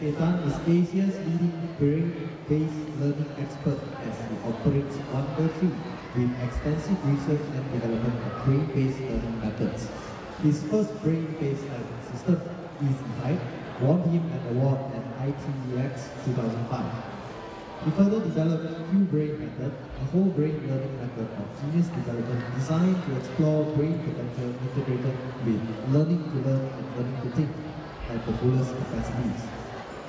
SKTAN is Asia's leading brain-based learning expert as it operates on the field with extensive research and development of brain-based learning methods. His first brain-based learning system, EasyHive, won him an award at ITEX 2005. He further developed Q-Brain method, a whole brain learning method of genius development designed to explore brain potential integrated with learning to learn and learning to think at the fullest capacities.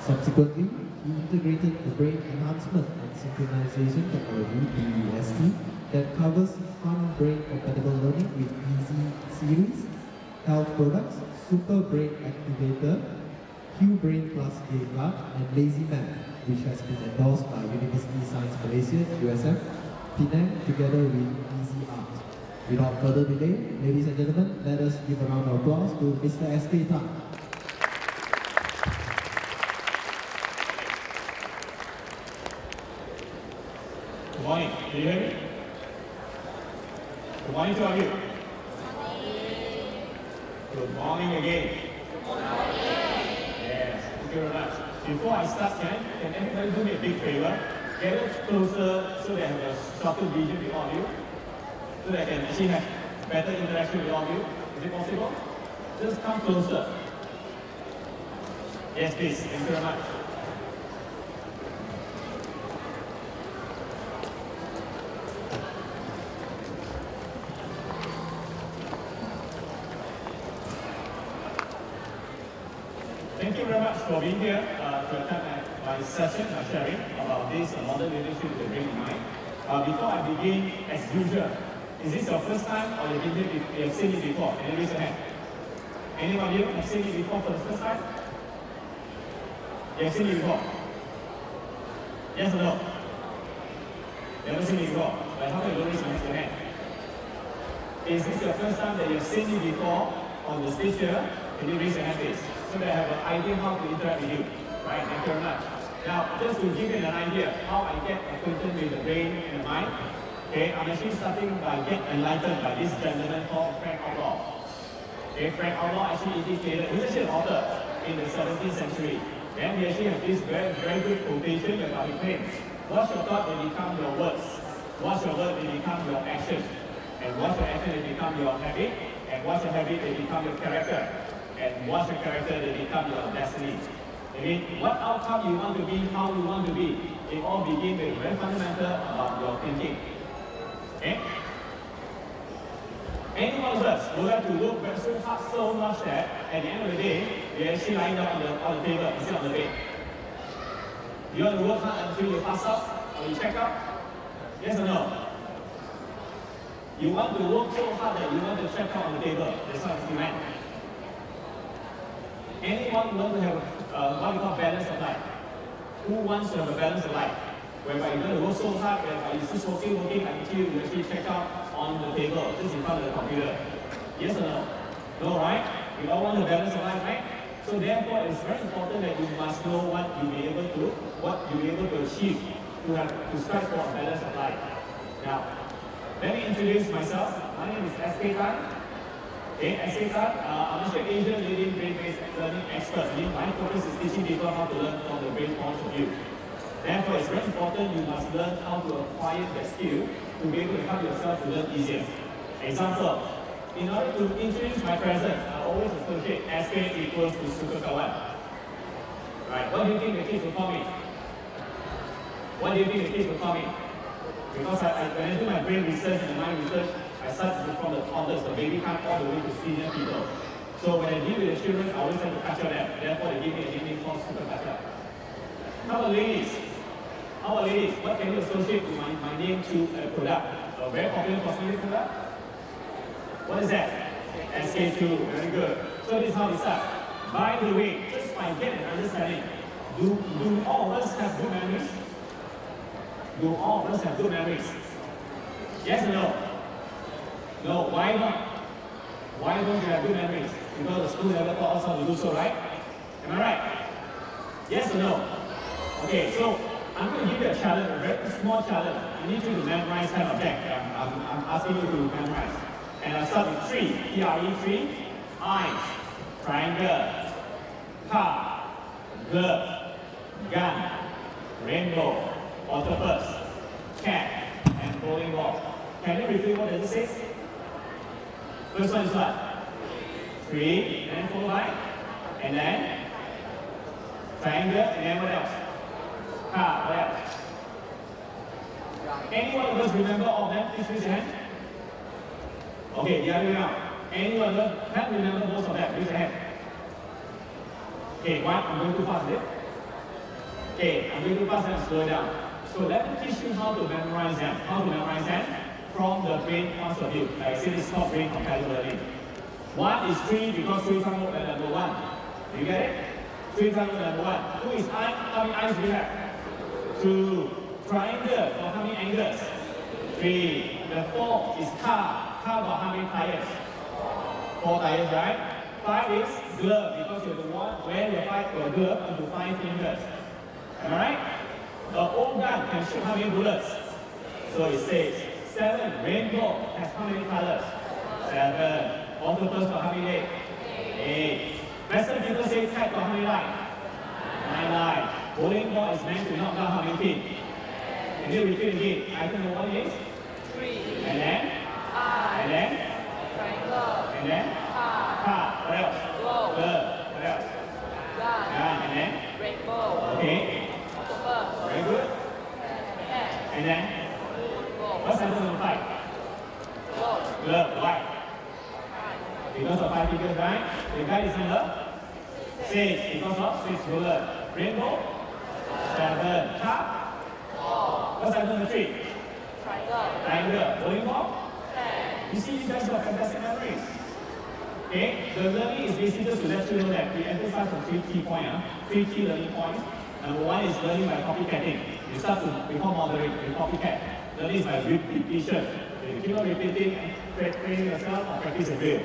Subsequently, he integrated the brain enhancement and synchronization technology BEST that covers fun brain compatible learning with Easy Series, health products, Super Brain Activator, Q-Brain Plus Game Lab, and Lazy Math, which has been endorsed by University Science Malaysia, USM, Penang, together with Easy Art. Without further delay, ladies and gentlemen, let us give a round of applause to Mr. SKTAN. Good morning. Can you hear me? Good morning to all of you. Good morning again. Good morning. Yes, thank you very much. Before I start, can everybody do me a big favor? Get it closer so that I have a shorter vision with all of you, so that I can actually have better interaction with all of you. Is it possible? Just come closer. Yes, please. Thank you very much. Thank you very much for being here to attend my session, my sharing about this modern leadership with the brain in mind. Before I begin, as usual, is this your first time or you have seen it before? Can you raise your hand? Any of you have seen it before for the first time? You have seen it before? Yes or no? You haven't seen it before? But how come you don't raise your hand? Is this your first time that you have seen it before on the stage here? Can you raise your hand, please? So that I have an idea how to interact with you. Right, thank you very much. Now, just to give you an idea how I get acquainted with the brain and the mind, okay, I'm actually starting by getting enlightened by this gentleman called Frank Outlaw. Okay, Frank Outlaw actually indicated, he's actually an author in the 17th century. And he actually has this very good quotation about he claims, what's your thought will become your words, what's your word will become your action, and what's your action will become your habit, and what's your habit will become your character. And what's your character, they become your destiny. I mean, what outcome you want to be, how you want to be, it all begins with very fundamental about your thinking. Okay? Any one of us would have to work so hard so much that at the end of the day, we actually lying down on the table instead of the bed. You want to work hard until you pass out or you check out? Yes or no? You want to work so hard that you want to check out on the table. That's what you meant. Anyone who wants to have what we call balance of life? Who wants to have a balance of life? Whereby you're going to work so hard, whereby you're just working until you actually check out on the table, just in front of the computer. Yes or no? No, right? We all want a balance of life, right? So therefore, it's very important that you must know what you'll be able to achieve to strive for a balance of life. Now, let me introduce myself. My name is SKTAN. Okay, SKTAN, I'm actually Asian leading brain-based learning expert. My focus is teaching people how to learn from the brain point of view. Therefore, it's very important you must learn how to acquire that skill to be able to help yourself to learn easier. Example, in order to introduce my presence, I always associate SK equals to Superkawan. Right, what do you think the kids will call me? What do you think the kids will call me? Because when I do my brain research and mind research, I start from the toddlers, the baby time, all the way to senior people. So when I deal with the children, I always have to capture them. Therefore, they give me a nickname called Super Catcher. How about ladies? What can you associate with my name to a product? A very popular cosmetic product? What is that? SK2, very good. So this is how we start. By the way, just by getting an understanding, do all of us have good memories? Do all of us have good memories? Yes or no? No, why not? Why don't you have good memories? Because the school never taught us how to do so, right? Am I right? Yes or no? Okay, so I'm going to give you a challenge, a very small challenge. I need you to memorize kind of object. I'm asking you to memorize. And I'll start with tree, T-R-E, tree, eyes, triangle, car, glove, gun, rainbow, octopus, cat, and bowling ball. Can you repeat what does it say? First one is what? Tree, and then followed by, and then triangle, and then what else? Car, what else? Anyone of us remember all of them? Please raise your hand. Okay, the other way around. Anyone of us can remember most of them? Raise your hand. Okay, one, I'm going too fast, is it? Okay, I'm going too fast and slow it down. So let me teach you how to memorize them. How to memorize them from the brain point of view. Like I said, it's called brain compatible learning. One is 3 because 3 times more than number 1. You get it? 3 times more than number 1. 2 is eye. How many eyes do we have? 2. Triangle, or how many angles? 3. The 4 is car. Car got how many tires? 4 tires, right? 5 is glove, because you're the one wear your glove into 5 fingers. Am I right? The old gun can shoot how many bullets? So it says 7. Rainbow has how many colors? 7. Octopus got how many legs? 8. Western people say cat got how many lights? 9 lights. Bowling ball is meant to knock down how many pins? Can you repeat again? Item number 1 is? 3. And then? And then? Triangle. And then? Car. What else? Glove. What else? Gun. And then? Rainbow. Okay. Octopus. Very good. And then? What's item number 5? Glove. Why? Because of 5 fingers, right? The guy is number 6. Because of 6 bullets. Rainbow? 7. Car? What's item number 3? Triangle. Bowling ball? You see, you guys got fantastic memories. Okay? The learning is basically just to let you know that we emphasize on 3 key points. 3 key learning points. Number 1 is learning by copycatting. You start to become moderate, you copycat. Learning is by repetition. You keep on repeating and training yourself or practice a drill.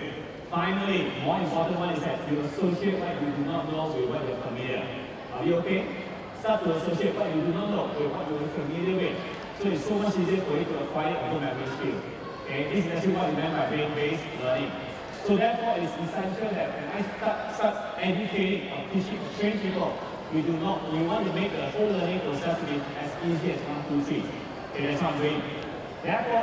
Finally, more important one is that you associate what you do not know with what you're familiar. Are you okay? Start to associate what you do not know with what you're familiar with. So it's so much easier for you to acquire a good memory skill. Okay, this is actually what we meant by brain-based learning. So therefore, it is essential that when I start educating or teaching, train people, we want to make the whole learning process to be as easy as 1, 2, 3. Okay, that's what I'm doing. Therefore,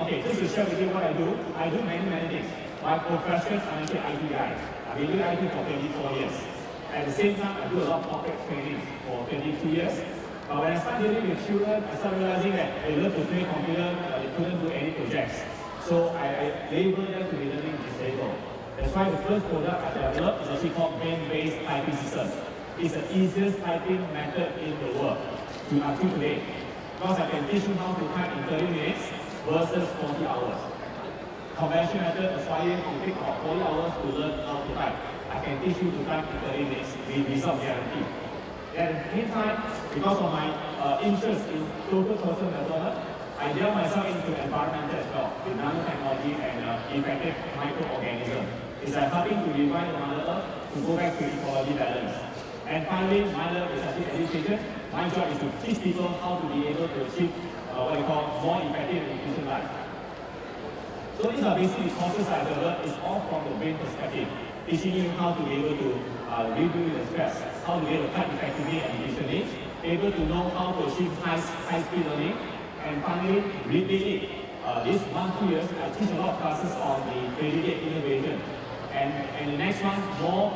okay, just to share with you what I do many things. My profession, I'm actually an IT guy. I've been doing IT for 24 years. At the same time, I do a lot of corporate training for 22 years. But when I start dealing with children, I start realizing that they love to play computer, but they couldn't do any projects. So I label them to be learning disabled. That's why the first product I developed is actually called brain-based typing system. It's the easiest typing method in the world until today. Because I can teach you how to type in 30 minutes versus 40 hours. Conventional method requires you to take about 40 hours to learn how to type. I can teach you to type in 30 minutes with result guarantee. At the meantime, because of my interest in total person development, I delve myself into environmental as well, with nanotechnology and effective microorganisms. It's like helping to revive the Mother Earth to go back to ecology balance. And finally, my love is actually education. My job is to teach people how to be able to achieve what we call more effective and efficient life. So these are basically the courses I developed. It's all from the brain perspective, teaching you how to be able to reduce the stress, how to be able to type effectively and efficiently, able to know how to achieve high-speed learning, and finally, repeat these 1-2 years, I teach a lot of classes on the predicate innovation. And the next one, more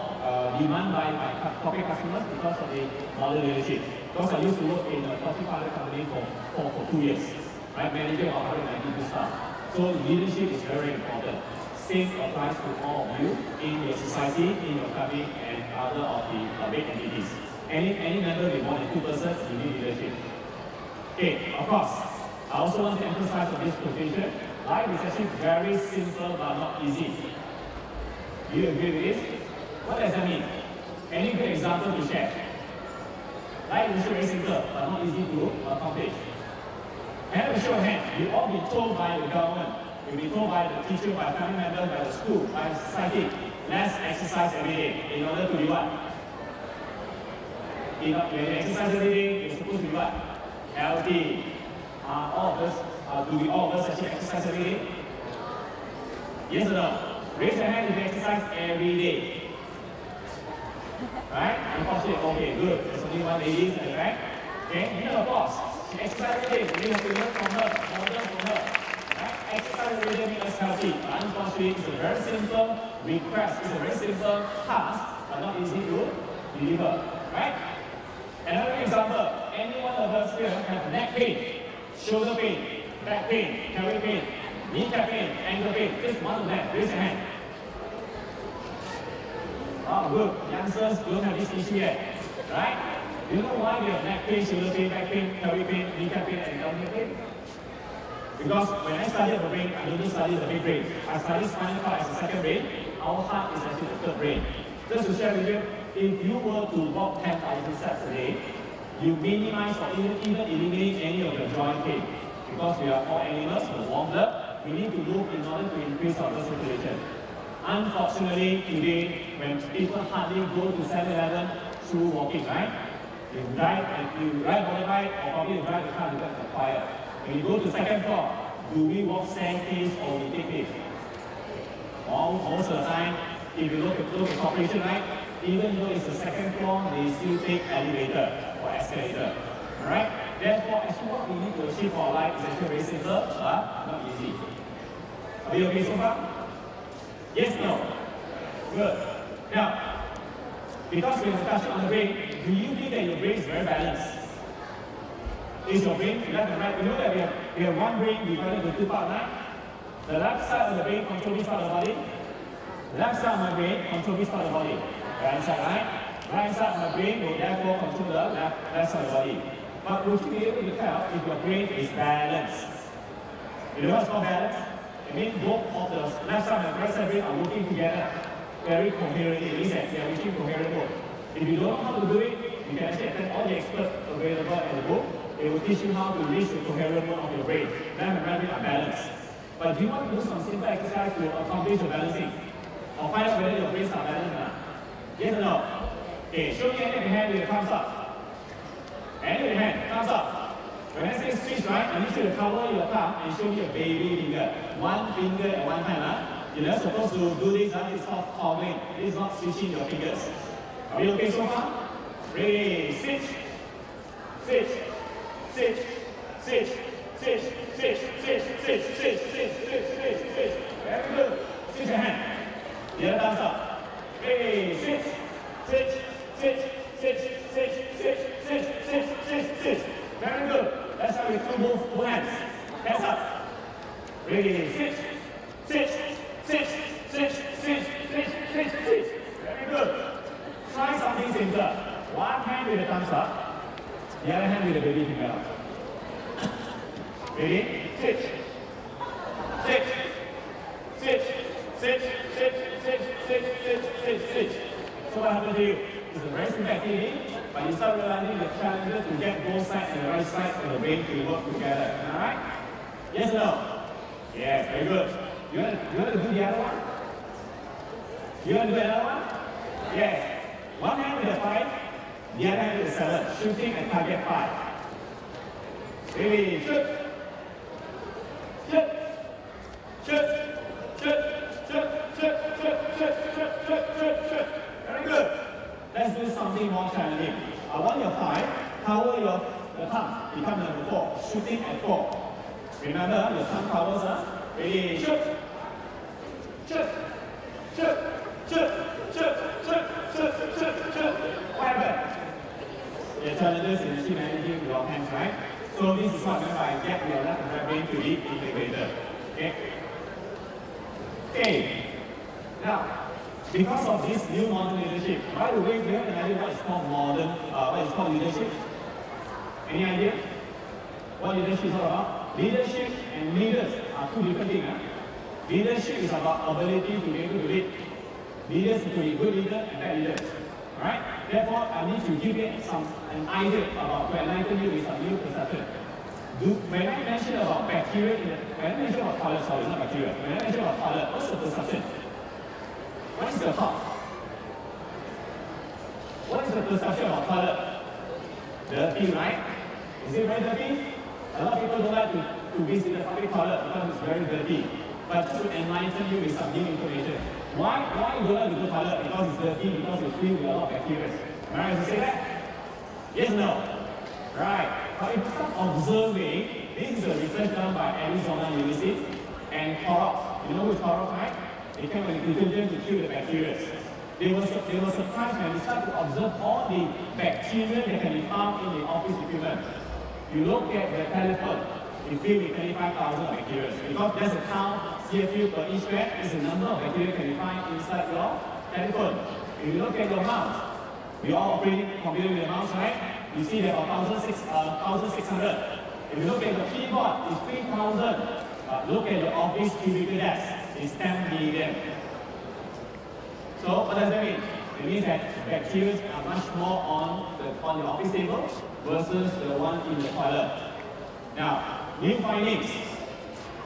demand by my corporate customers because of the model leadership. Because I used to work in a Fortune 500 company for 2 years, right? Managing of 192 staff. So leadership is very important. Same applies to all of you in your society, in your family, and other of the big entities. Any member with more than 2 persons, you need leadership. Okay, of course, I also want to emphasize on this quotation. Life is actually very simple but not easy. Do you agree with this? What does that mean? Any good example to share? Life is very simple but not easy to accomplish. Can I have a show of hands? You've all been told by the government, you've been told by the teacher, by family members, by the school, by society, let's exercise every day in order to be what? When you exercise every day, you're supposed to be what? Healthy. All of us, do we all of us actually exercise every day? Yes or no? Raise your hand if you exercise every day. Right? Unfortunately, okay, good. There's only one lady at the back. Okay, give her applause. She exercises every day. We have to learn from her, model from her. Right? Exercise every day makes us healthy. But unfortunately, it's a very simple request. It's a very simple task, but not easy to deliver. Right? Another example, any one of us here have neck pain, shoulder pain, back pain, pelvic pain, kneecap pain, ankle pain. Just one of them. Raise your hand. Oh, good. Youngsters don't have this issue yet. Right? Do you know why we have neck pain, shoulder pain, back pain, pelvic pain, kneecap pain, and pelvic pain? Because when I study the brain, I don't study the big brain. I study spinal cord as a second brain. Our heart is actually the third brain. Just to share with you, if you were to walk 10,000 steps a day, you minimize or even eliminate any of your joint pain. Because we are all animals with warm blood, we need to move in order to increase our blood circulation. Unfortunately, today, when people hardly go to 7-Eleven through walking, right? You ride motorbike or probably you drive the car to get the fire. When you go to second floor, do we walk staircase or we take lift? Most of the time, if you look at corporation, right? Even though it's the second floor, they still take elevator or escalator. Alright? Therefore, actually what we need to achieve for our life is actually very simple, but not easy. Are we okay so far? Yes, no? Good. Now, because we have touched on the brain, do you think that your brain is very balanced? Is your brain left and right? You know that we have one brain divided into two parts, right? The left side of the brain controls which part of the body? The left side of my brain controls which part of the body? Right side, right? Right side of my brain will therefore control the left side of the body. But would you be able to tell if your brain is balanced? You know what's called balance? It means both of the left side and right side brain are working together very coherently. It means that they are reaching coherent mode. If you don't know how to do it, you can actually attend all the experts available in the book. They will teach you how to reach the coherent mode of your brain. Left and right brain are balanced. But do you want to do some simple exercise to accomplish your balancing? Or find out whether your brains are balanced or not? Yes or no? Okay, show me any of your hand with a thumbs up. Any of your hand, thumbs up. When I say switch, right, I need you to cover your thumb and show me your baby finger. One finger at one time, huh? You're not supposed to do this, huh? It's called toggling. This is not switching your fingers. Are we okay so far? Ready, switch. Switch. Switch. Switch. Switch. Switch. Switch. Switch. Switch. Switch. Switch. Switch. Switch. Very good. Switch your hand. The other thumbs up. Ready, switch. Switch. Switch. Switch. Switch. Switch. Switch. Switch. Switch. Switch. Very good. That's how we do both hands. Hands up. Ready, switch. Switch. Switch. Switch. Switch. Switch. Switch. Switch. Very good. Try something simple. One hand with the thumbs up. The other hand with the baby finger up. Ready? Switch. Switch. Switch. Switch. Switch. Switch. Switch. Switch. Switch. Switch. So what happened to you? It's a very simple activity, but you start realizing the challenges to get both sides and the right side of the brain to work together. Alright? Yes or no? Yes, very good. You want to do the other one? You want to do the other one? Yes. One hand with the 5, the other hand with the 7. Shooting at target 5. Ready, shoot. Shoot. Shoot. Shoot. Shoot. Shoot. Shoot. Shoot. Shoot. Shoot. Shoot. Shoot. Very good. Let's do something more challenging. I want your 5, cover your thumb, become number 4, shooting at 4. Remember, your thumb covers, huh? Ready, shoot! Shoot! Shoot! Shoot! Shoot! Shoot! Shoot! Shoot! Shoot! What happened? The challenges in actually managing your hands, right? So this is what I meant by get your left and right brain to be integrated. Okay? Okay. Now, because of this new modern leadership, by the way, do you have an idea what is called what is called leadership? Any idea? What leadership is all about? Leadership and leaders are two different things. Leadership is about ability to be able to lead. Leaders to be good leaders and bad leaders. Alright? Therefore, I need to give you an idea about, to enlighten you with some new perception. When I mention about bacteria, when I mention about toilet, sorry, not bacteria. When I mention about toilet, what's the perception? What is the thought? What is the perception of toilet? Dirty, right? Is it very dirty? A lot of people don't like to visit the public toilet because it's very dirty. But just to enlighten you with some new information. Why you don't like to go toilet? Because it's dirty, because it's filled with a lot of bacteria. Am I right to say that? Yes or no? Right. But if you start observing, this is a research done by Arizona University and Clorox. You know who is Clorox, right? They came with a detergent to kill the bacteria. They were surprised when they started to observe all the bacteria that can be found in the office equipment. You look at the telephone, you filled with 25,000 bacteria. Because there's a count CFU per inch square, is the number of bacteria can be found inside your telephone. If you look at your mouse, we all operating computer with a mouse, right? You see there are 1,600. If you look at the keyboard, it's 3,000. Look at your office cubicle desk, it's 10 million. So what does that mean? It means that bacteria are much more on the office table versus the one in the toilet. Now, new findings.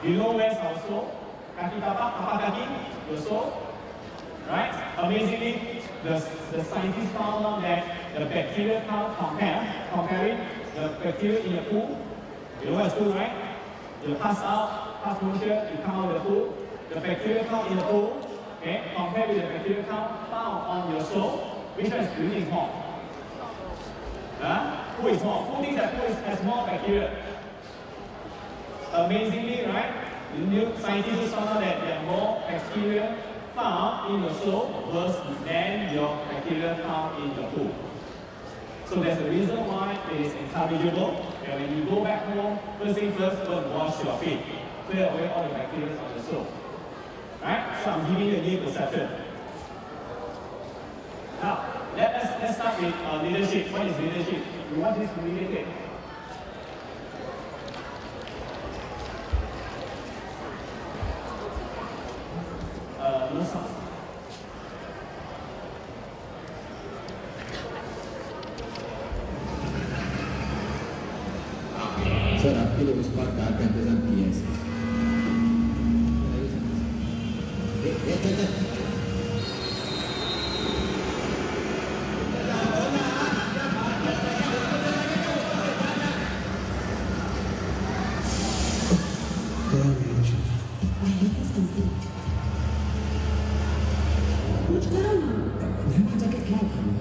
You know where's our soul? Kaki tapak, tapak kaki, your soul. Right? Amazingly, the scientists found out that the bacteria count comparing the bacteria in the pool. You know where's pool, right? You pass moisture, you come out of the pool. The bacteria count in the pool, okay, compared with the bacteria count found on your soul, which one do you think is more? Who is more? Who thinks that pool has more bacteria? Amazingly, right? The new scientists found out that there are more bacteria found in your soul than your bacteria found in your pool. So there's a reason why it is encourageable that when you go back home, first thing first, go and wash your feet. Clear away all the bacteria on the soul. Right? So I'm giving you a new perception. Now, let's start with leadership. What is leadership? We want this communicated. No sound. Sir आपके लिए उस बार car का इंतजाम किया है sir. कुछ करो ना। जाके क्या खाना?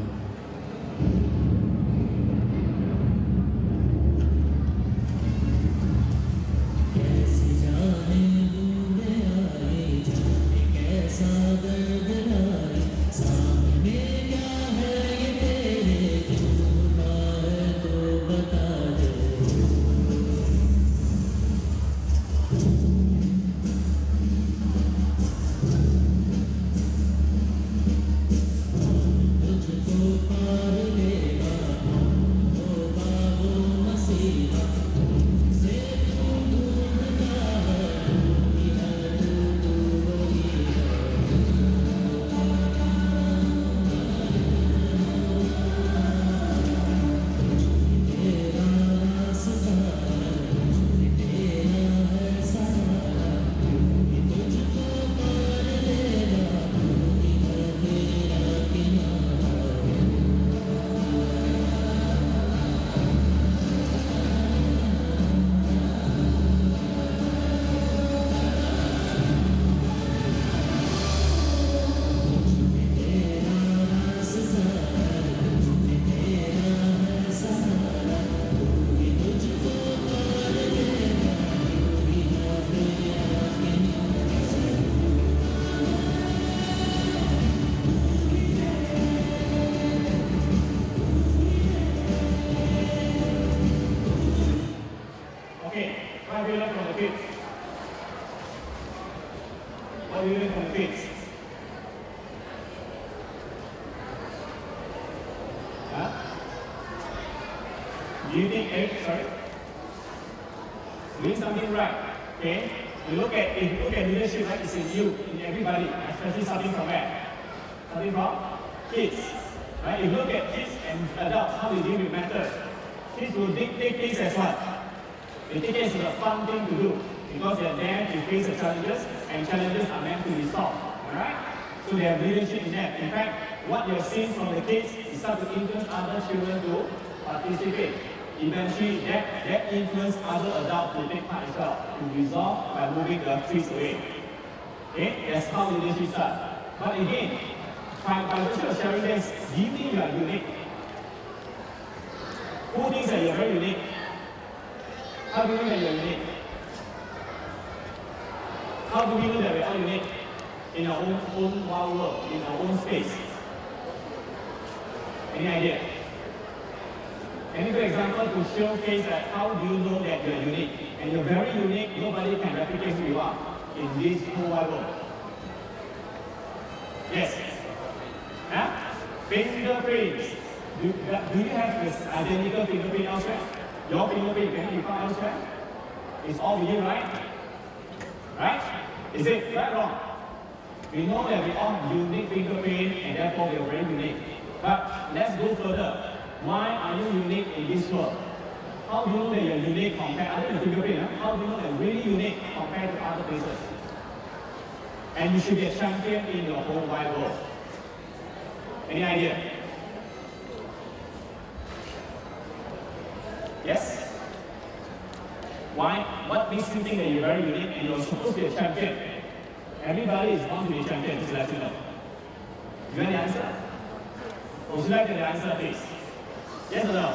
Do you think, sorry? Doing something right, okay? If you look at leadership, right, it's in you, in everybody, especially starting from where? Starting from kids, right? If you look at kids and adults, how they deal with matters, kids will take things as what? They take it as a fun thing to do, because they're there to face the challenges, and challenges are meant to be solved, alright? So they have leadership in that. In fact, what you're seeing from the kids is start to influence other children to participate. Eventually, that influence other adults to take part as well, to resolve by moving the trees away. Okay? That's how leadership starts. But again, by virtue of sharing this, do you think you are unique? Who thinks that you're very unique? How do you know that you're unique? How do we know that we're all unique? In our own wild world, in our own space. Any idea? Any good example to showcase that how do you know that you're unique? And you're very unique, nobody can replicate who you are in this whole wide world. Yes? Huh? Fingerprints. Do you have this identical fingerprint elsewhere? Your fingerprint can be found elsewhere? It's all with you, right? Right? Is it right or wrong? We know that we all have unique fingerprint and therefore we are very unique. But let's go further. Why are you unique in this world? How do you know that you're unique compared, other than fingerprint, how do you know that you're really unique compared to other places? And you should be a champion in your whole wide world. Any idea? Yes? Why? What makes you think that you're very unique and you're supposed to be a champion? Everybody is born to be a champion, just let you know. Do you want the answer? Would you like the answer, please? Yes or no?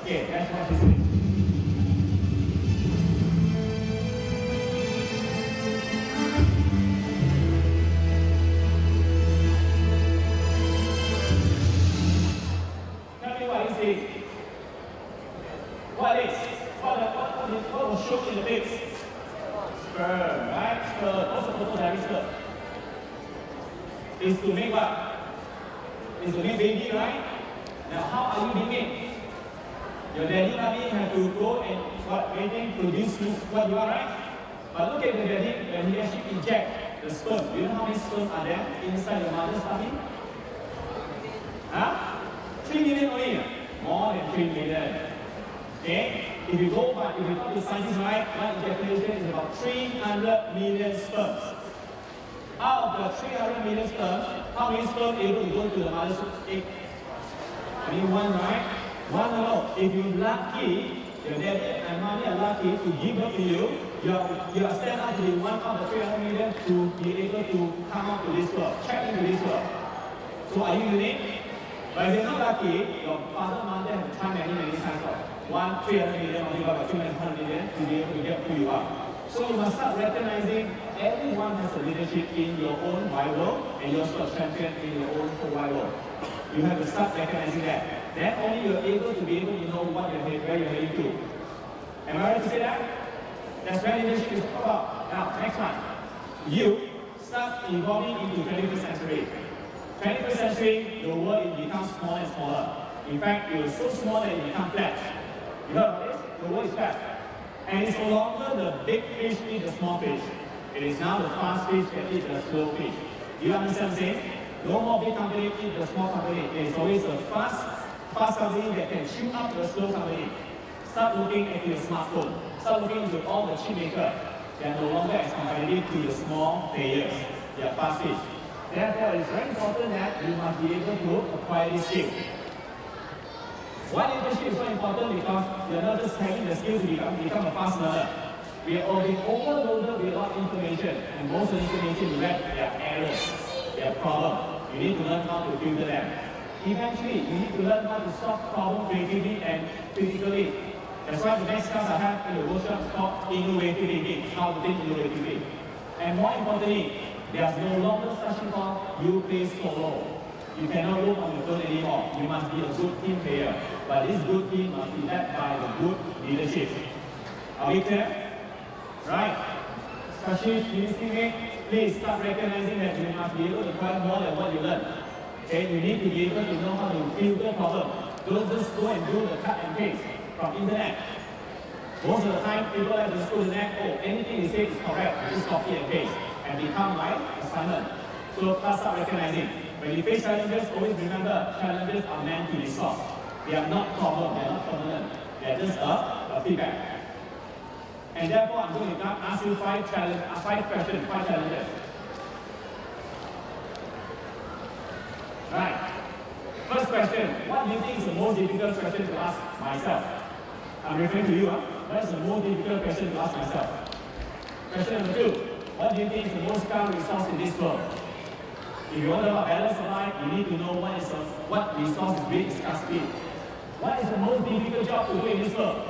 Okay, let's watch this thing. Tell me what you see. What is? What was shown in the pics? Sperm, right? Sperm. What's the photo sperm? Is to make what? Is to make baby, right? Now, how are you being made? Your daddy, mommy have to go and waiting produce you what you are, right? But look at the daddy when he actually inject the sperm. Do you know how many sperm are there inside your mother's tummy? Huh? 3 million only. More than 3 million. Okay? If you talk to scientists, right, one ejaculation is about 300 million sperms. Out of the 300 million sperm, how many sperm able to go to the mother's egg? Only one, right? One alone. If you're lucky, your daddy and mommy are lucky to give birth to you, you are stand out to be one out of the 300 million to be able to come out to this world, check into this world. So are you unique? But if you're not lucky, your father and mother have to try many times of 300 million or about 200 million to be able to get who you are. So you must start recognizing everyone has a leadership in your own wide world and you're also a champion in your own whole wide world. You have to start recognizing that. Then only you're able to know what where you're heading to. Am I right to say that? That's where leadership is all about. Now, next one. You start evolving into 21st century. 21st century, the world becomes smaller and smaller. In fact, it was so small that it becomes flat. You heard about this? The world is flat. And it's no longer the big fish eat the small fish. It is now the fast fish that eat the slow fish. Do you understand what I'm saying? No more big company eat the small company. It is always a fast company that can chew up the slow company. Start looking at your smartphone. Start looking into all the chip makers. They are no longer as competitive to the small players. They are fast fish. Therefore, it is very important that you must be able to acquire this skill. Why leadership is so important? Because you're not just having the skill to become a fast learner. We are being overloaded with a lot of information, and most of the information you read, there are errors, there are problems. You need to learn how to filter them. Eventually, you need to learn how to solve problems creatively and critically. That's why the next class I have in the workshop is called innovative thinking, how to think innovatively. And more importantly, there's no longer such thing called you play solo. You cannot work on your own anymore. You must be a good team player. But this good team must be led by the good leadership. Are we clear? Right. Especially teammates, please start recognizing that you must be able to acquire more than what you learn. Okay, you need to be able to know how to filter problems. Don't just go and do the cut and paste from internet. Most of the time, people have to go to the net, anything they say is correct, just copy and paste, and become like assignment. So let's start recognizing. When you face challenges, always remember, challenges are meant to be solved. They are not problems, they are not permanent. They are just a feedback. And therefore, I'm going to ask you 5 questions, 5 challenges. Right. First question, what do you think is the most difficult question to ask myself? I'm referring to you, What is the most difficult question to ask myself? Question number 2, what do you think is the most scarce resource in this world? If you want to have a balance of life, you need to know what resource is being scarcity. What is the most difficult job to do in this world?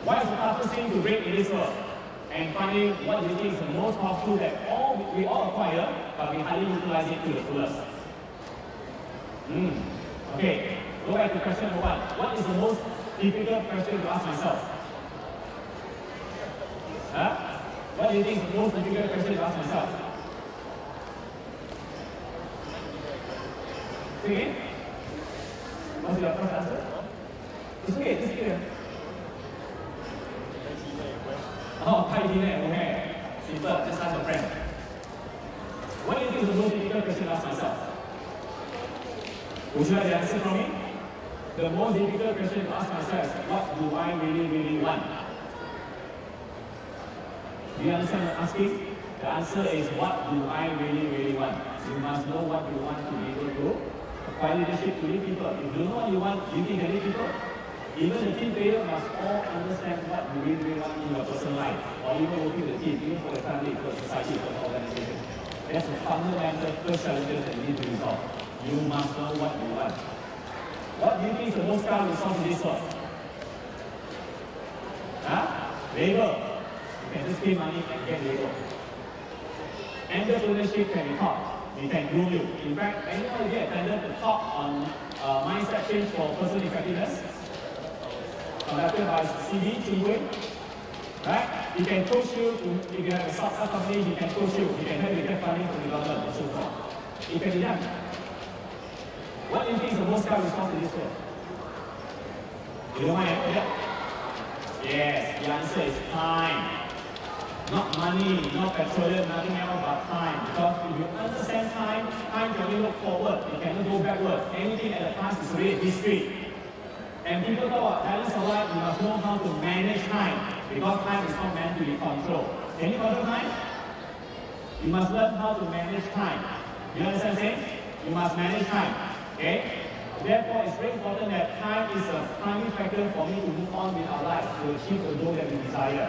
What is the toughest thing to break in this world? And finally, what do you think is the most powerful that we all acquire, but we hardly utilize it to the fullest? Okay, go back to question number 1. What is the most difficult question to ask myself? What do you think is the most difficult question to ask myself? Say again? What's your first answer? It's okay, it's okay. Oh, okay. Simple, just ask a friend. What do you think is the most difficult question to ask myself? Would you like the answer from me? The most difficult question to ask myself is, what do I really, really want? Do you understand what I'm asking? The answer is, what do I really, really want? You must know what you want to be able to acquire leadership to lead people. If you don't know what you want, you think you can lead people? Even the team player must all understand what you really want in your personal life, or even working with the team, even for the family, for the society, for the organization. That's the fundamental first challenges that you need to resolve. You must know what you want. What do you think is the most scarce resource in this world? Labor. You can just pay money and get labor. Entrepreneurship can be taught. We can groom you. In fact, anyone who attended the talk on mindset change for personal effectiveness, conducted by CB, June2014, right? He can coach you, if you have a startup company, he can coach you, he can help you get funding from the government and so forth. It can be done. What do you think is the most scarce resource in this world? You know my answer? Yes, the answer is time. Not money, not petroleum, nothing else but time. Because if you understand time, time can only look forward, it cannot go backward. Anything at the past is already history. And people talk about balance of life, you must know how to manage time, because time is not meant to be controlled. Can you control time? You must learn how to manage time. You understand what I'm saying? You must manage time. Okay? Therefore, it's very important that time is a primary factor for me to move on with our life, to achieve the goal that we desire.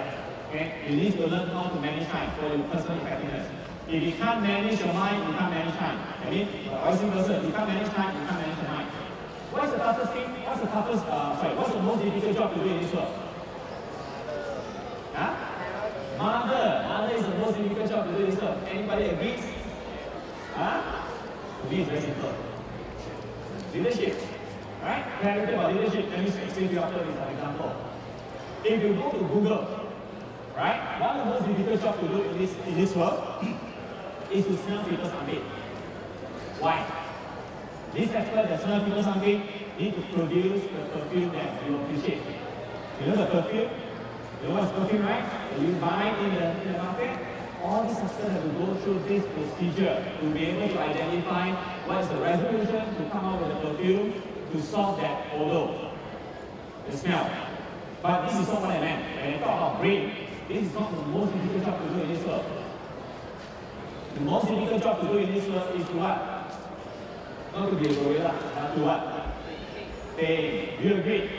Okay? You need to learn how to manage time for your personal effectiveness. If you can't manage your mind, you can't manage time. I mean, vice versa. If you can't manage time, you can't manage your mind. What's the toughest thing? What's the most difficult job to do in this world? Mother is the most difficult job to do in this world. Anybody agrees? To me, it's very simple. Leadership. Right? Clarity about leadership. Let me explain to you after this example. If you go to Google, right, one of the most difficult jobs to do in this world is to smell people's armpit. Why? This expert that smells people's armpit need to produce the perfume that you appreciate. You know the perfume? You know what's perfume, right? You buy in the market. All these experts have to go through this procedure to be able to identify what is the resolution to come out with the perfume to solve that odor, the smell. But this is not what I meant. When I talk about brain, this is not the most difficult job to do in this world. The most difficult job to do in this world is to what? Not to be a gorilla, but to what? Think. Do you agree?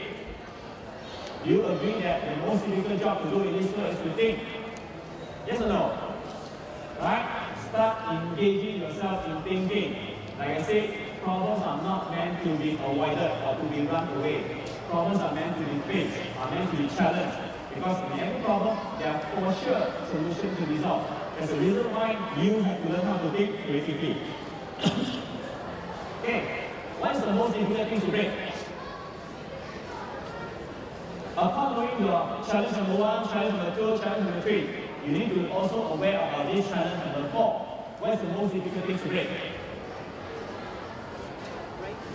Do you agree that the most difficult job to do in this world is to think? Yes or no? Right? Start engaging yourself in thinking. Like I said, problems are not meant to be avoided or to be run away. Problems are meant to be faced, are meant to be challenged. Because in every problem, there are for sure solutions to resolve. There's a reason why you have to learn how to think creatively. Okay, what is the most difficult thing to break? Upon knowing your challenge number 1, challenge number 2, challenge number 3, you need to also aware about this challenge number 4. What is the most difficult thing to break?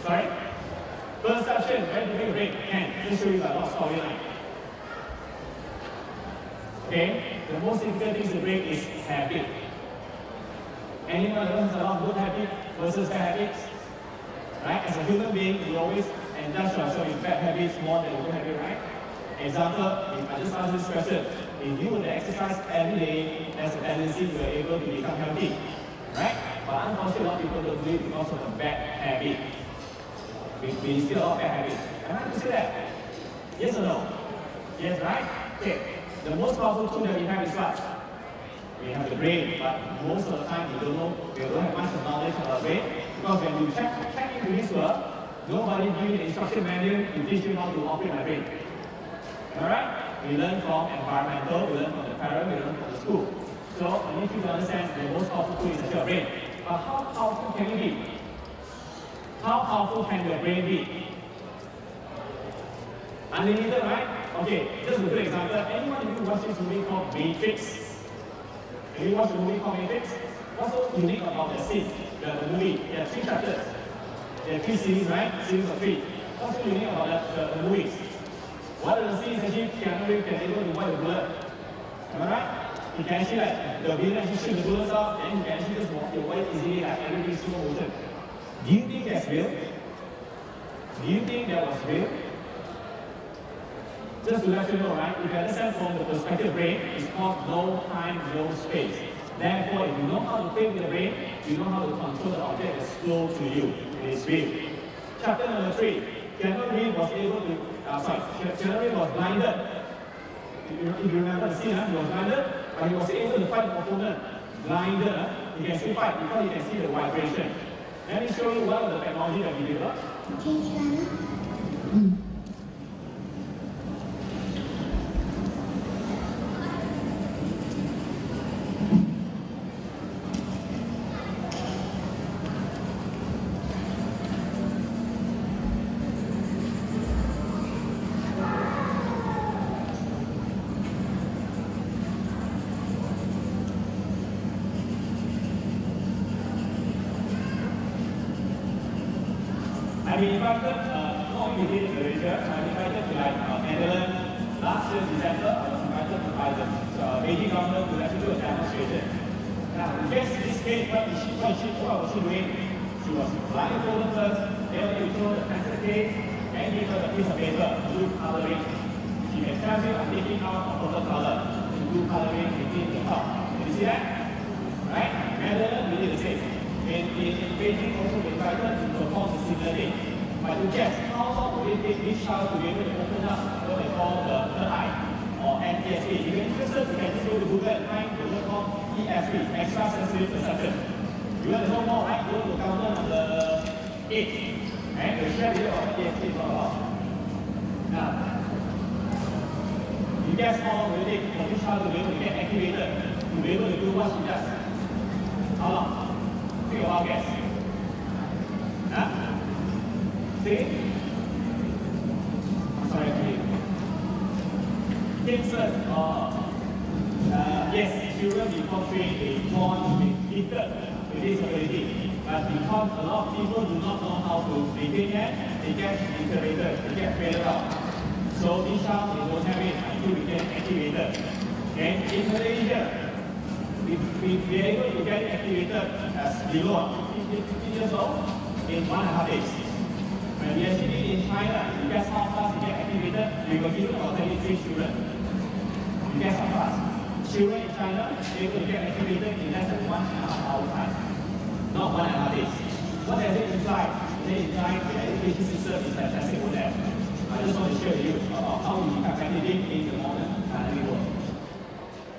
Sorry? Perception, where do we break? Can just show you by what storyline. Okay, the most difficult thing to break is habit. Anyone learns about good habits versus bad habits? Right? As a human being, you always indulge yourself in bad habits more than good habits, right? Example, if I just ask this question, if you were to exercise every day, there's a tendency you are able to become healthy, right? But unfortunately, a lot of people don't do it because of a bad habit. We still have bad habits. Am I right to say that? Yes or no? Yes, right? Okay. The most powerful tool that we have is what? We have the brain, but most of the time we don't know, we don't have much knowledge of our brain. Because when you check into this world, nobody gives you the instruction manual to teach you how to operate my brain. Alright? We learn from environmental, we learn from the parent, we learn from the school. So I need you to understand the most powerful tool is actually your brain. But how powerful can it be? How powerful can your brain be? Unlimited, right? Okay, just a good example. Anyone who watched this movie called Matrix? Have you watched the movie called Matrix? What's so unique about the scene, the movie? There are 3 chapters. There are 3 series, right? Series of 3. What's so unique about the movies? One of the scenes actually Keanu Reeves can able to wipe the bullet. Am I right? You can actually like the villain actually shoot the bullets out, and you can actually just walk your way easily, like everything slow motion. Do you think that's real? Do you think that was real? Just to let you know, right? If you understand from the perspective of brain, it's called no time, no space. Therefore, if you know how to think with the brain, you know how to control the object that's flow to you. It is real. Chapter number 3. Keanu Reeves was able to, Keanu Reeves was blinded. If you remember the scene, he was blinded, but he was able to fight the opponent. Blinded, he can still fight because he can see the vibration. Let me show you what the technology that we developed. I've been invited, not only within Malaysia, I've been invited to like Netherlands. Last year, December, I was invited by the Beijing government to actually do a demonstration. Now, guess this case, what was she doing? She was blindfolded first, then we throw the pencil case, and give her a piece of paper to do coloring. She can tell you, I'm taking out a purple color to do coloring between the top. Can you see that? Right? Netherlands, we did the same. In Beijing also we invited to perform a similar thing. But to guess how long will it take this child to be able to open up what they call the third eye or NTSP. If you're interested, you can just go to Google and find the word called ESP, extrasensory perception. You want to know more, right? Go to counter number 8 and we'll share with you what ESP is all about. Now, you guess how long will it take for this child to be able to get activated, to be able to do what she does? How long? Take a wild guess. Huh? See? I'm sorry, actually. Kingston, yes, children before trained, they born with gifted with this ability. But because a lot of people do not know how to maintain that, they get iterated, they get failed out. So this child, they don't have it until we get activated. And in Malaysia, we are able to get it activated as below 15 years old in 1.5 days. When we actually in China, you guess how fast we get activated? We were given about 33 children. You guess how fast? Children in China able to get activated in less than 1.5 hours time. Not 1.5 days. What does it imply? It implies the education system is fantastic for them. I just want to share with you about how we have activated in the modern dynamic world.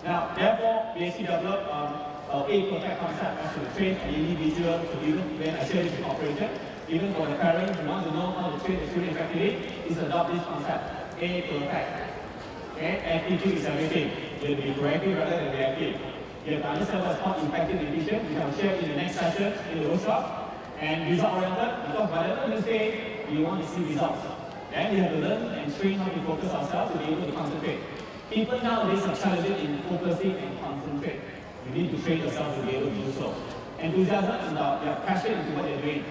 Now, therefore, we actually developed a perfect concept as to train an individual to even, when I share this with operation, even for the parents who want to know how to train the children effectively, is adopt this concept, A perfect. Okay? Attitude is everything. You have to be proactive rather than reactive. You have to understand what's called effective and efficient, which I'll share in the next session in the workshop. And result-oriented, because whatever you say, you want to see results. Then we have to learn and train how to focus ourselves to be able to concentrate. People nowadays are challenged in focusing and concentrate. You need to train yourself to be able to do so. Enthusiasm is about their passion into what they're doing.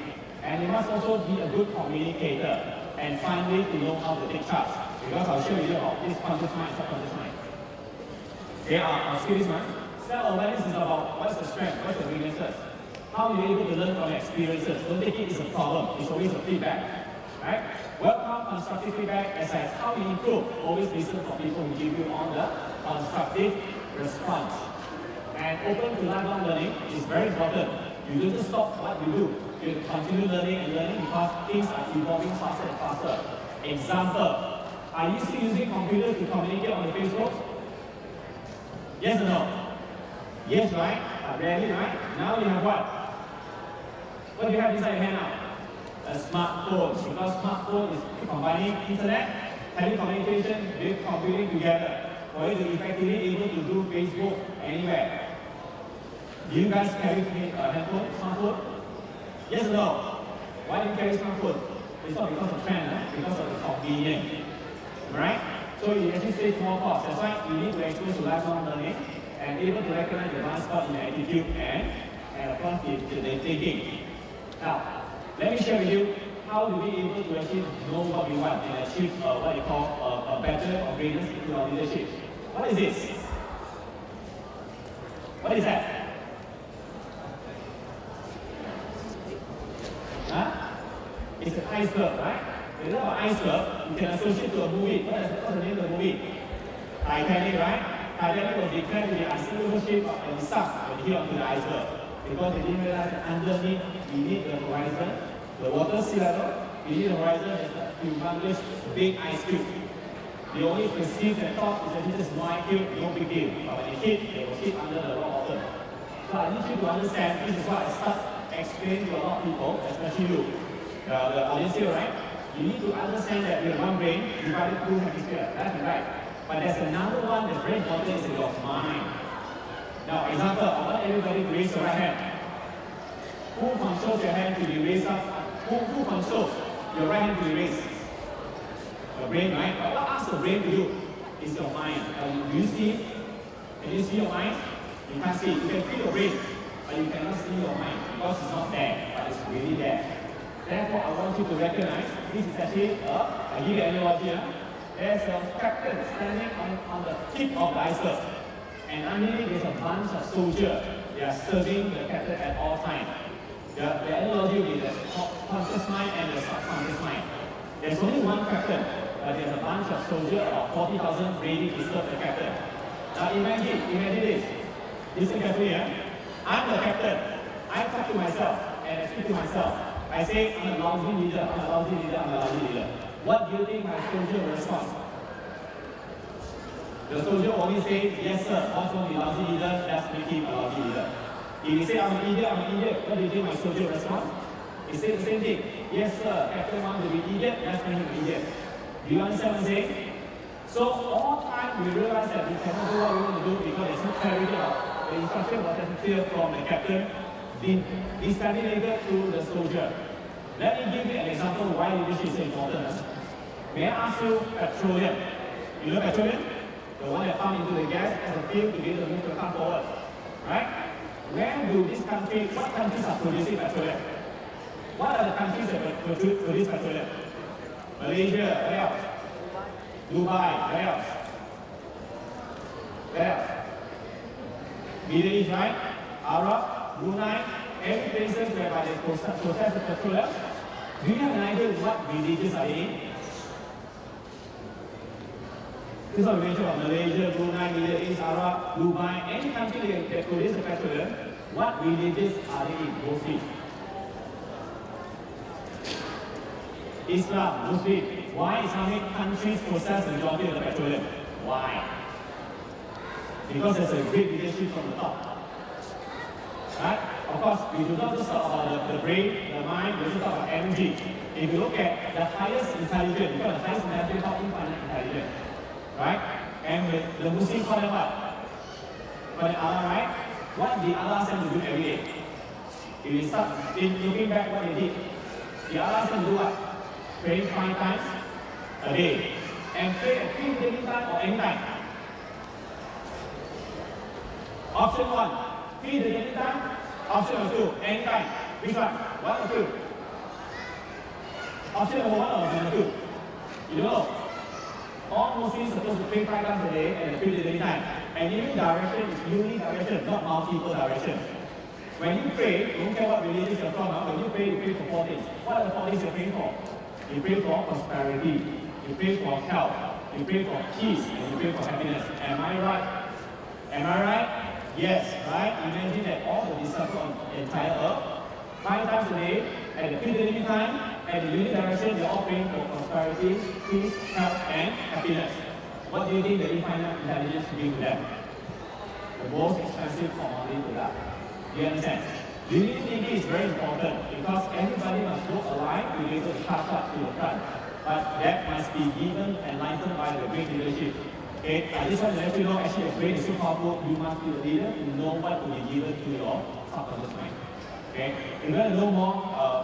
And you must also be a good communicator. And finally, to know how to take charge. Because I'll show you about this conscious mind, subconscious mind. Okay, I'll skip this one. Self-awareness is about what's the strength, what's the weaknesses. How you're able to learn from your experiences. Don't take it as a problem, it's always a feedback. Right? Welcome constructive feedback as how you improve. Always listen for people who give you on the constructive response. And open to lifelong learning is very important. You don't just stop what you do. You continue learning and learning because things are evolving faster and faster. Example, are you still using computers to communicate on the Facebook? Yes or no? Yes, right? Rarely, right? Now you have what? What do you have inside your hand now? A smartphone. Because smartphone is combining internet, telecommunication with computing together for you to effectively able to do Facebook anywhere. Do you guys carry a handphone, smartphone? Yes or no? Why do you carry smartphone? It's not because of trend, because of the convenience. Right? So you actually save more cost. That's why you need to expose to lifelong learning and able to recognize the blind spot in the attitude and of course the thinking. Now, let me share with you how do we able to actually know what we want and achieve what you call a better or greatness into our leadership. What is this? What is that? Huh? It's an iceberg, right? When you know about iceberg, you can associate to a movie. What's the name of the movie? Titanic, right? Titanic was declared to be a unsinkable ship and sunk when it hit onto the iceberg. Because they didn't realize that underneath, you need the horizon, the water sea level, you need the horizon, there's a humongous big ice cube. They only perceived and thought is that this is no ice cube, no big deal. But when it hit, they will hit under the rock bottom. So I need you to understand, this is what I start explaining to a lot of people, especially you, the audience here, right? You need to understand that you have one brain divided into two hemispheres, left and right. But there's another one that's very important, is in your mind. Now, example, I want everybody to raise your right hand. Who controls your hand to be raised up? Who controls your right hand to be raised? Your brain, right? But what asks the brain to do? Is your mind. Do you see it? Can you see your mind? You can't see it. You can feel your brain, but you cannot see your mind because it's not there, but it's really there. Therefore, I want you to recognize this is actually I give you an analogy. There's a captain standing on the tip of the iceberg. And underneath there's a bunch of soldiers. They are serving the captain at all times. The analogy will be the conscious mind and the subconscious mind. There's only one captain, but there's a bunch of soldiers, about 40,000 ready to serve the captain. Now imagine this. Listen carefully. I'm the captain. I talk to myself and I speak to myself. I say, I'm a lousy leader, I'm a lousy leader, I'm a lousy leader. What do you think my soldier will respond? The soldier only says, yes sir, boss won't be a lousy leader, let's make him a lousy leader. If he says, I'm an idiot, what do you think my soldier will respond? He says the same thing. Yes sir, captain wants to be idiot, let's make him an idiot. Do you understand what I'm saying? So all time we realize that we cannot do what we want to do because there's no clarity about the instruction was clear from the captain, disseminated to the soldier. Let me give you an example why leadership is so important. May I ask you petroleum? You know petroleum? The one that pump into the gas as a fuel to be able to move the car forward. Right? Where do these countries, what countries are producing petroleum? What are the countries that produce petroleum? Malaysia, where else? Dubai, where else? Where else? Middle East, right? Arab, Brunei, every places whereby they process the petroleum. Do you have an idea what religions are in? This is what we mentioned about Malaysia, Brunei, Middle East, Arab, Dubai, any country that produces the petroleum, what religions are they in mostly? Islam, Muslim. Why Islamic countries process the majority of the petroleum? Why? Because there's a great leadership from the top. Right? Of course, we do not just talk about the brain, the mind, we also talk about energy. If you look at the highest intelligence, because the highest intelligence called infinite intelligence. Right? And the Muslim call them what? Call them Allah, right? What did Allah send to do every day? If you start looking back what they did, the Allah sent to do what? Pray 5 times a day. And pray at 3 daily time or any time. Option 1, 3 daily time. Option 2, any time. Which one? 1 or 2? Option number 1 or number 2? You don't know. All Muslims are supposed to pray 5 times a day and 3 daily time. And even direction is unidirectional, not multiple direction. When you pray, don't care what religion you're from, when you pray for 4 things. What are the 4 things you're praying for? You pray for prosperity, you pray for health, you pray for peace, and you pray for happiness. Am I right? Am I right? Yes, right? Imagine that all the disciples on the entire earth, 5 times a day, at the 3 daily time, at the unidirection, they're all praying for prosperity, peace, health, and happiness. What do you think the infinite intelligence brings to them? the most expensive commodity product. Do you understand? Unity thinking is very important because everybody must go aligned to be able to catch up to the front. But that must be given and enlightened by the great leadership. Okay, I just want to let you know, actually, a brain is so powerful, you must be the leader to know what to be given to your subconscious mind. Okay, if you want to know more,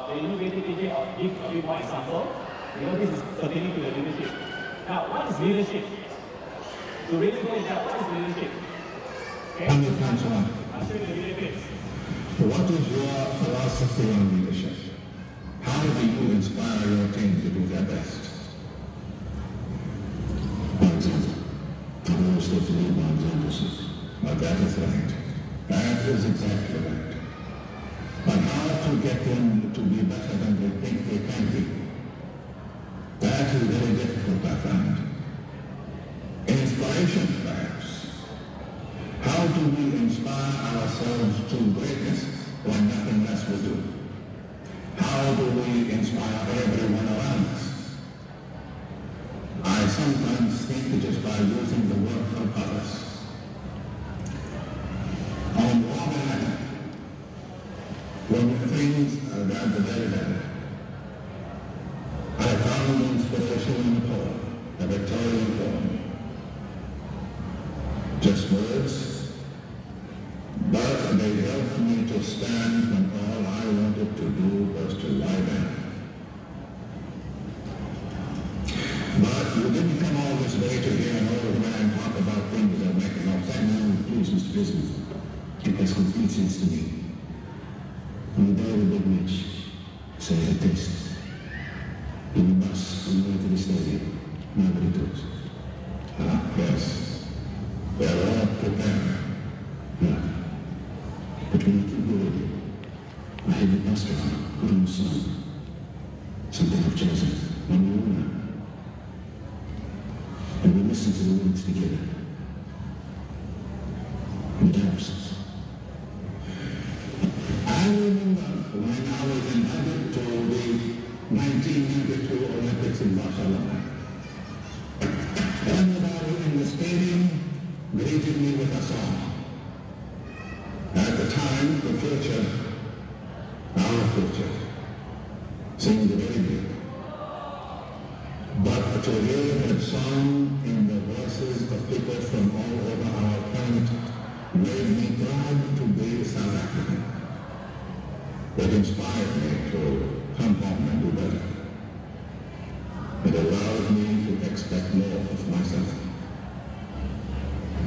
the innovative thinking, I'll give a few more examples. Because this is pertaining to the leadership. Now, what is leadership? To really go into that, what is leadership? Okay, I'll show you the leadership. What is your philosophy on leadership? How do you inspire your team to do their best? For example, I always get to lead by example. But that is right. That is exactly right. But how to get them to be better than they think they can be? That is very difficult, I find. Inspiration, perhaps. How do we inspire ourselves to greatness when nothing less will do? How do we inspire everyone around us? I sometimes think it is by using the work of others. On the other hand, when things are down to very bad, I found inspiration in the poem, a Victorian poem. Just words, but they helped me to stand when all I wanted to do was to lie down. But you didn't come all this way to hear an old man talk about things that make no sense. Please, Mr. Business, it makes complete sense to me. When the day of the big witch, say like this, you must go to the stadium. Nobody does. Yes. We are all prepared. Yeah. But when you keep moving, I hear the pastor put on the song. Something I've chosen. One woman. And we listen to the words together. In absence. I remember when I was invited to the 1992 Olympics in Barcelona. Everybody in the stadium greeted me with a song. At the time, the future, our future, seemed very big. But to hear that song in the voices of people from all over our planet made me proud to be South African. It inspired me to come home and do better. It allowed me to expect more of myself.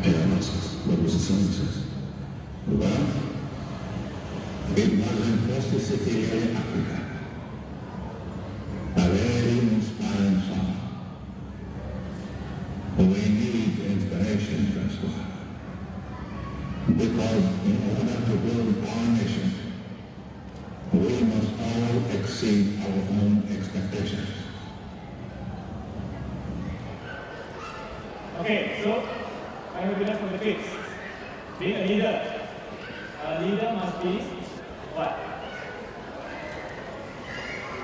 And I asked, what was the song says? Well, it was in Costa City, Africa. A very inspiring song. We need inspiration, Francois. Because in order to build our nation, we must all exceed our own expectations. Okay, so I will do that for the kids. Being a leader must be what?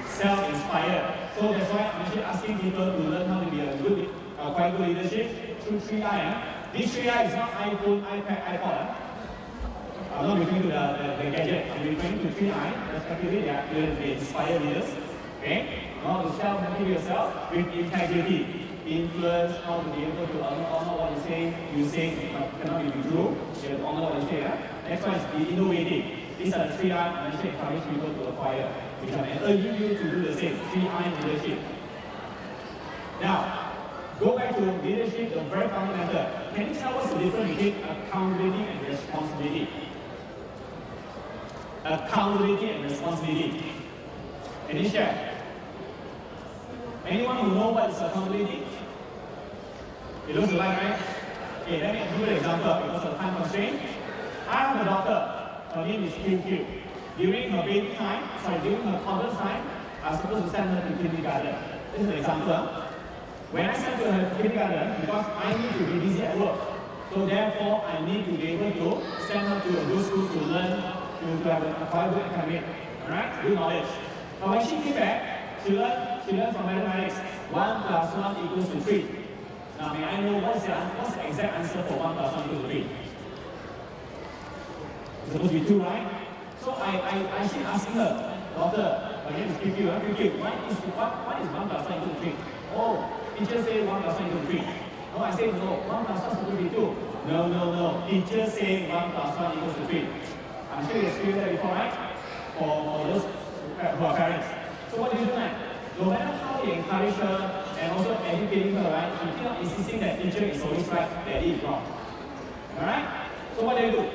Self-inspired. So that's why I'm actually asking people to learn how to be a good, quite good leadership through 3I. This 3I is not iPhone, iPad, iPod. I'm not referring to the gadget. I'm referring to 3I. Respectively, they are to be inspired leaders. Okay? How to self-motivate yourself with integrity. Influence, how to be able to honor what you say cannot be true. You have to honor what you say. Next one is be innovative. These are the 3I I actually encourage people to acquire. Because I'm urging you to do the same. 3I leadership. Now, go back to leadership, the very fundamental. Can you tell us the difference between accountability and responsibility? Accountability and responsibility. Can you share? Anyone who knows what is accountability? It looks alike, right? Okay, let me give you an example because of time constraint. I have a daughter. Her name is QQ. During her baby time, during her toddler's time, I was supposed to send her to kindergarten. This is an example. When I send her to kindergarten, because I need to be busy at work, so therefore I need to be able to send her to a good school to learn, to have a quite good academic, alright, good knowledge. But when she came back, she learned from mathematics, 1 plus 1 equals to 3. Now may I know what's the exact answer for 1 plus 1 equals to 3? It's supposed to be 2, right? So I keep asking her, doctor, my name is QQ, why is 1 plus 1 equal to 3? Oh, teacher say 1 plus 1 equal to 3. No, I say no, 1 plus 1 is supposed to be 2. No, teacher say 1 plus 1 equals to 3. I'm sure you experienced that before, right? For those who are parents. So what do you do now? No matter how you encourage her and also educating her, right, you keep on insisting that teacher is always right, daddy is wrong. Alright? So what do?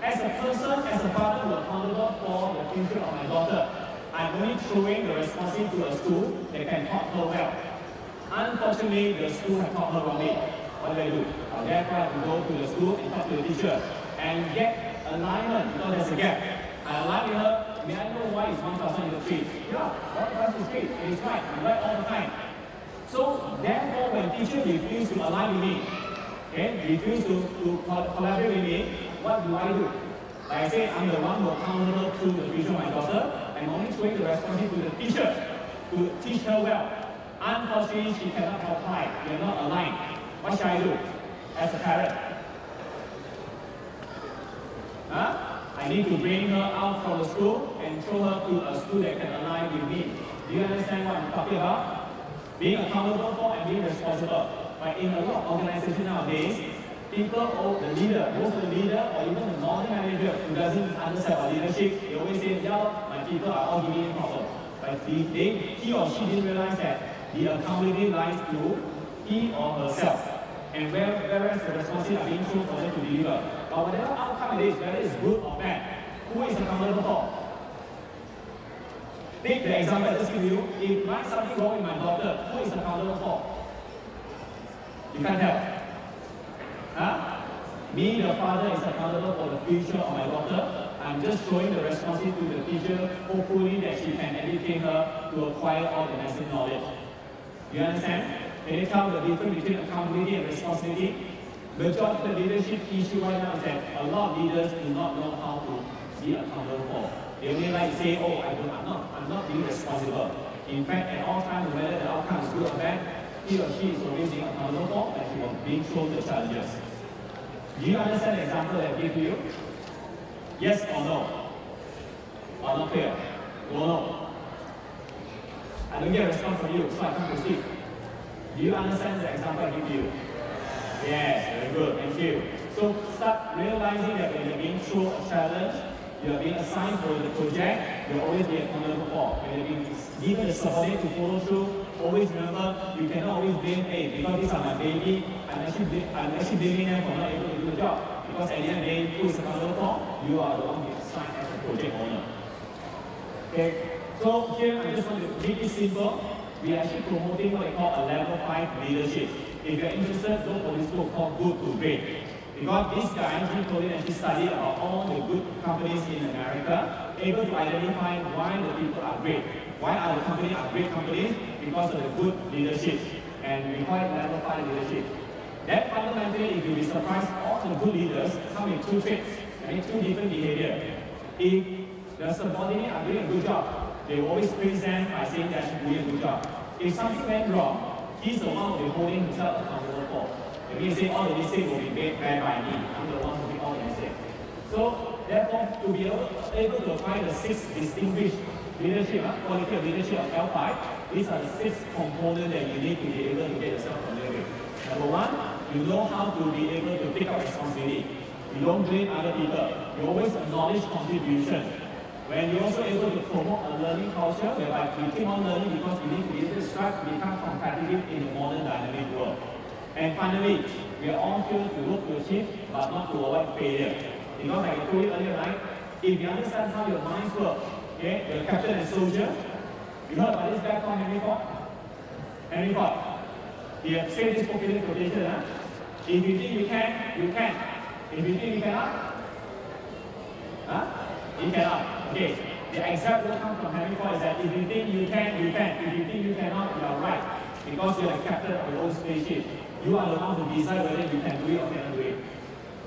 As a person, as a father who is accountable for the future of my daughter, I'm only throwing the responsibility to a school that can taught her well. Unfortunately, the school has taught her wrongly. What do? I'll therefore have to go to the school and talk to the teacher and get alignment because there's a gap. I align with her, may I know why is 1 plus 1 equal to 3? Yeah, 1 plus 1 is 3. It is right, I'm right all the time. So therefore, when teacher refuses to align with me, okay, refuse to collaborate with me, what do? Like I say, I'm the one who is accountable to the future of my daughter. I'm only throwing the responsibility to the teacher to teach her well. Unfortunately, she cannot apply. We are not aligned. What shall I do as a parent? I need to bring her out from the school and throw her to a school that can align with me. Do you understand what I'm talking about? Being accountable for and being responsible. But in a lot of organizations nowadays, people, the leader, most of the leader or even the northern manager who doesn't understand about leadership, they always say, yeah, my people are all giving me problems. But he or she didn't realize that the accountability lies to he or herself. And whereas the responsibility are being thrown for them to deliver. But whatever outcome it is, whether it's good or bad, who is accountable for? Take the example I just give you. If there's something wrong with my daughter, who is accountable for? You can't help. Me, the father, is accountable for the future of my daughter. I'm just throwing the responsibility to the teacher, hopefully that she can educate her to acquire all the necessary knowledge. You understand? Can you tell the difference between accountability and responsibility? Majority of the leadership issue right now is that a lot of leaders do not know how to be accountable for. They only like to say, oh, I'm not being responsible. In fact, at all times, whether the outcome is good or bad, he or she is always being accountable for and she was being thrown the challenges. Do you understand the example that I gave you? Yes or no? Or not clear? No. I don't get a response from you, so I can't proceed. Do you understand the example I give you? Yes, very good, thank you. So start realizing that when you're being thrown a challenge, you are being assigned for the project, you'll always be accountable for. When you're being given the subordinate to follow through, always remember, you cannot always blame, hey, because these are my baby, I'm actually blaming them for not able to do the job. Because at the end of the day, who is accountable for? You are the one being assigned as a project owner. Okay, so here I just want to make it simple. We are actually promoting what we call a level 5 leadership. If you're interested, go for this book called Good to Great. Because this guy, June2014, actually studied about all the good companies in America, able to identify why the people are great. Why are the companies great companies? Because of the good leadership. And we call it level 5 leadership. That fundamentally, if you be surprised, all the good leaders come in 2 traits, I mean 2 different behavior. If the subordinate are doing a good job, they will always praise them by saying that they're doing a good job. If something went wrong, he's the one who will be holding himself accountable for. If he say all the mistakes will be made by me, I'm the one who will make all the mistakes. So, therefore, to be able to apply the 6 distinguished leadership, quality of leadership of L5, these are the 6 components that you need to be able to get yourself familiar with. Number 1, you know how to be able to take up responsibility. You don't blame other people. You always acknowledge contribution. When you're also able to promote a learning culture whereby we keep on learning because we need to be able to strive to become competitive in the modern dynamic world. And finally, we are all here to work to achieve but not to avoid failure. Because like I told you earlier, right? If you understand how your minds work, okay, you're a captain and soldier. You heard about this guy called Henry Ford? Henry Ford. He has said this popular quotation, huh? If you think you can, you can. If you think you cannot, you cannot. Okay. The exact word comes from Henry Ford is that if you think you can, you can. If you think you cannot, you are right. Because you are the captain of your own spaceship. You are the one who decide whether you can do it or cannot do it.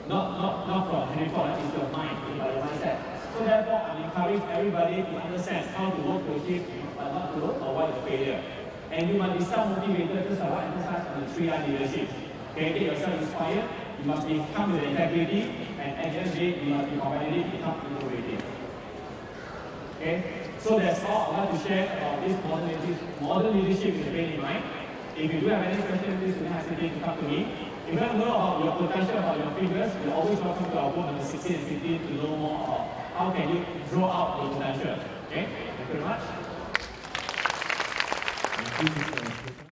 Not from Henry Ford, it's your mind, it's by your mindset. So therefore, I encourage everybody to understand how to work to achieve, but not to avoid the failure. And you must be self-motivated, just like what I emphasized on the 3I leadership. Okay, get yourself inspired, you must come with integrity, and at the end of the day, you must be competitive, become innovative. Okay? So that's all I'd like to share about this modern leadership with the brain in mind. If you do have any questions, please do not hesitate to come to me. If you want to know about your potential, about your figures, you're always welcome to our book number 16 and 15 to know more about how can you draw out your potential. Okay? Thank you very much. Thank you, Mr.